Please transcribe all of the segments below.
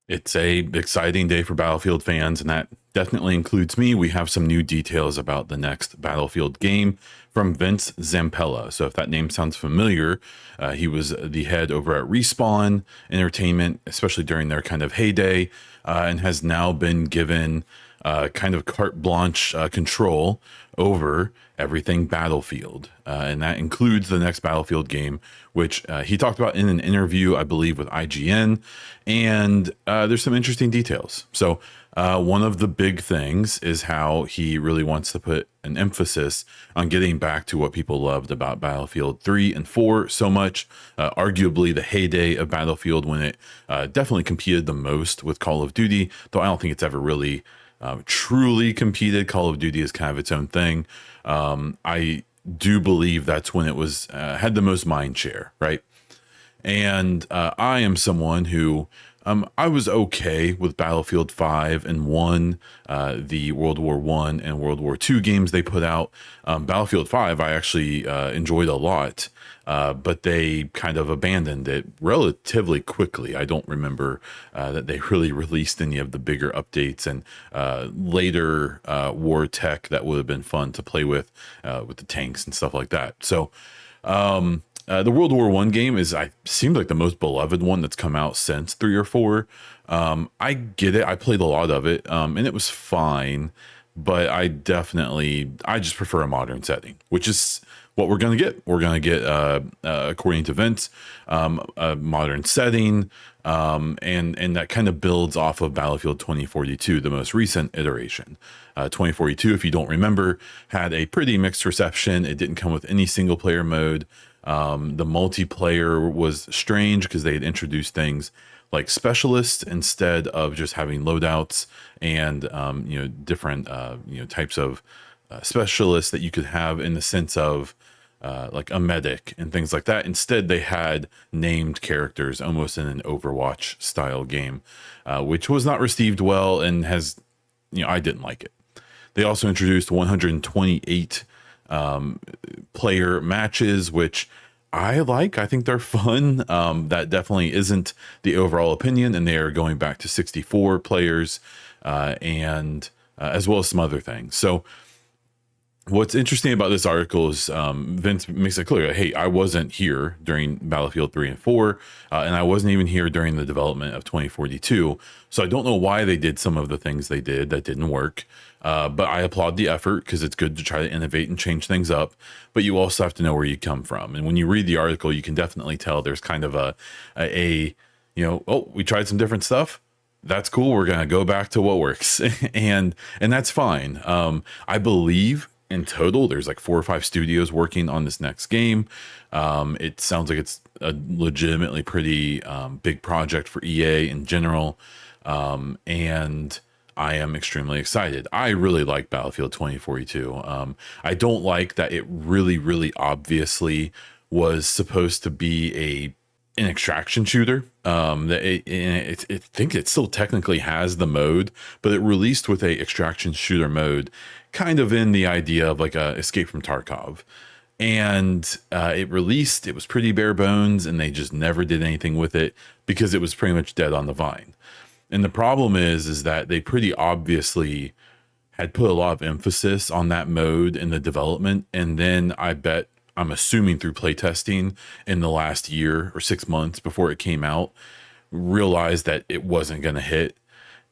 It's a exciting day for Battlefield fans, and that definitely includes me. We have some new details about the next Battlefield game from Vince Zampella. So if that name sounds familiar, he was the head over at Respawn Entertainment, especially during their kind of heyday, and has now been given kind of carte blanche control over everything Battlefield. And that includes the next Battlefield game, which he talked about in an interview, I believe, with IGN. And there's some interesting details. So, one of the big things is how he really wants to put an emphasis on getting back to what people loved about Battlefield 3 and 4 so much, arguably the heyday of Battlefield when it definitely competed the most with Call of Duty, though I don't think it's ever really truly competed. Call of Duty is kind of its own thing. I do believe that's when it was had the most mind share, right? And I am someone who I was okay with Battlefield 5 and 1, the World War One and World War Two games they put out. Battlefield 5 I actually enjoyed a lot, but they kind of abandoned it relatively quickly. I don't remember that they really released any of the bigger updates and later war tech that would have been fun to play with the tanks and stuff like that. So the World War One game I seemed like the most beloved one that's come out since 3 or 4. I get it. I played a lot of it, and it was fine, but I just prefer a modern setting, which is what we're gonna get. We're gonna get, according to Vince, a modern setting, and that kind of builds off of Battlefield 2042, the most recent iteration. 2042, if you don't remember, had a pretty mixed reception. It didn't come with any single player mode. The multiplayer was strange because they had introduced things like specialists instead of just having loadouts and different types of specialists that you could have in the sense of like a medic and things like that. Instead, they had named characters almost in an Overwatch style game, which was not received well and I didn't like it. They also introduced 128 player matches, which I like. I think they're fun. That definitely isn't the overall opinion, and they are going back to 64 players, and as well as some other things. So what's interesting about this article is Vince makes it clear, hey, I wasn't here during Battlefield 3 and 4, and I wasn't even here during the development of 2042. So I don't know why they did some of the things they did that didn't work. But I applaud the effort because it's good to try to innovate and change things up. But you also have to know where you come from. And when you read the article, you can definitely tell there's kind of we tried some different stuff. That's cool. We're going to go back to what works. and that's fine. I believe in total, there's like 4 or 5 studios working on this next game. It sounds like it's a legitimately pretty big project for EA in general. And I am extremely excited. I really like Battlefield 2042. I don't like that it really, really obviously was supposed to be an extraction shooter. I think it still technically has the mode, but it released with a extraction shooter mode, kind of in the idea of like a Escape from Tarkov. And it was pretty bare bones, and they just never did anything with it because it was pretty much dead on the vine. And the problem is that they pretty obviously had put a lot of emphasis on that mode in the development. And then I'm assuming through playtesting in the last year or 6 months before it came out, realized that it wasn't going to hit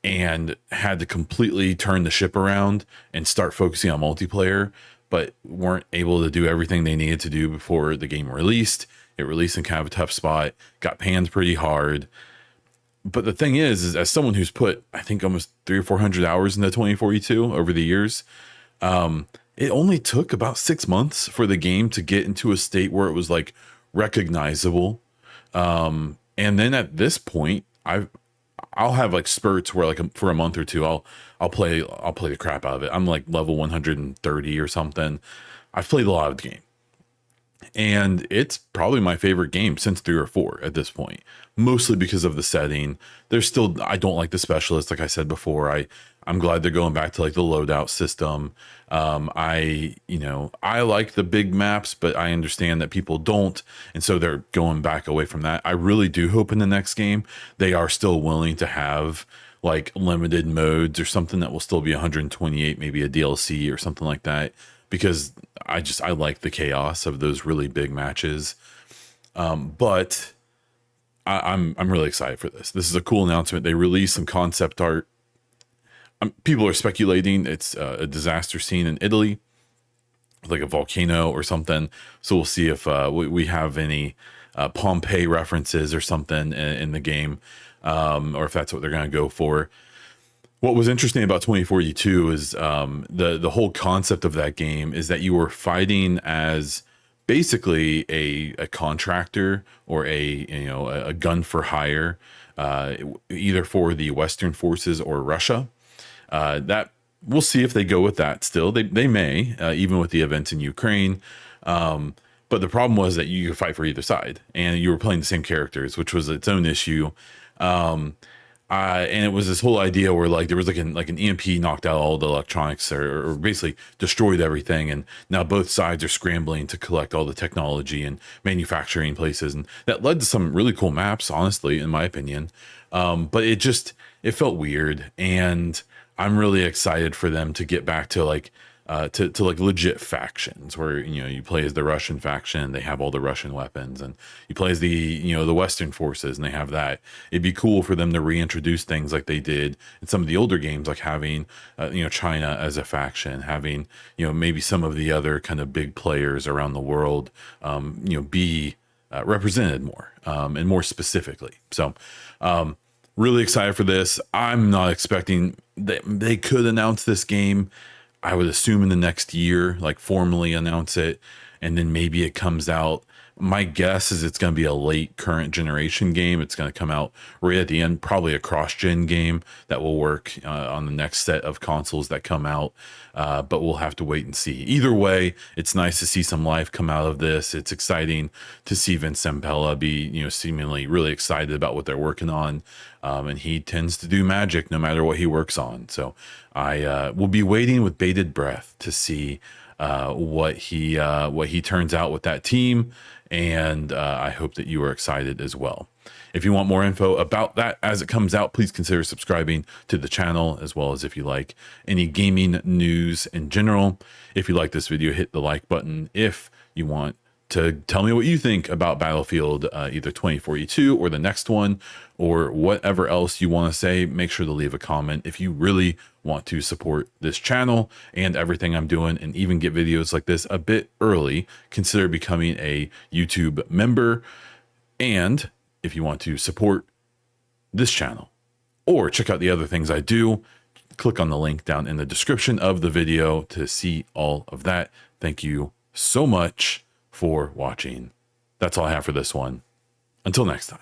and had to completely turn the ship around and start focusing on multiplayer, but weren't able to do everything they needed to do before the game released. It released in kind of a tough spot, got panned pretty hard. But the thing is as someone who's put, I think, almost 300 or 400 hours into 2042 over the years, it only took about 6 months for the game to get into a state where it was like recognizable. And then at this point, I'll have like spurts where like for a month or two, I'll play the crap out of it. I'm like level 130 or something. I've played a lot of the game. And it's probably my favorite game since 3 or 4 at this point, mostly because of the setting. I don't like the specialists. Like I said before, I I'm glad they're going back to like the loadout system. I like the big maps, but I understand that people don't, and so they're going back away from that. I really do hope in the next game they are still willing to have like limited modes or something that will still be 128, maybe a DLC or something like that, because I like the chaos of those really big matches. But I'm really excited for this. This is a cool announcement. They released some concept art. People are speculating it's a disaster scene in Italy, like a volcano or something. So we'll see if we have any Pompeii references or something in the game, or if that's what they're going to go for. What was interesting about 2042 is the whole concept of that game is that you were fighting as basically a contractor or a gun for hire, either for the Western forces or Russia. That we'll see if they go with that. Still, they may, even with the events in Ukraine. But the problem was that you could fight for either side, and you were playing the same characters, which was its own issue. And it was this whole idea where like there was like an EMP knocked out all the electronics or basically destroyed everything, and now both sides are scrambling to collect all the technology and manufacturing places, and that led to some really cool maps, honestly, in my opinion. But it felt weird, and I'm really excited for them to get back to like to like legit factions where you play as the Russian faction, they have all the Russian weapons, and you play as the Western forces and they have that. It'd be cool for them to reintroduce things like they did in some of the older games, like having China as a faction, having maybe some of the other kind of big players around the world be represented more and more specifically. So really excited for this. I'm not expecting that they could announce this game. I would assume in the next year, like formally announce it, and then maybe it comes out. My guess is it's going to be a late current generation game. It's going to come out right at the end, probably a cross-gen game that will work on the next set of consoles that come out. But we'll have to wait and see. Either way, it's nice to see some life come out of this. It's exciting to see Vince Zampella be, seemingly really excited about what they're working on. And he tends to do magic no matter what he works on. So I will be waiting with bated breath to see what he turns out with that team, and I hope that you are excited as well. If you want more info about that as it comes out, please consider subscribing to the channel, as well as if you like any gaming news in general. If you like this video, hit the like button. If you want to tell me what you think about Battlefield, either 2042 or the next one, or whatever else you want to say, make sure to leave a comment. If you really want to support this channel and everything I'm doing, and even get videos like this a bit early, consider becoming a YouTube member. And if you want to support this channel or check out the other things I do, click on the link down in the description of the video to see all of that. Thank you so much for watching. That's all I have for this one. Until next time.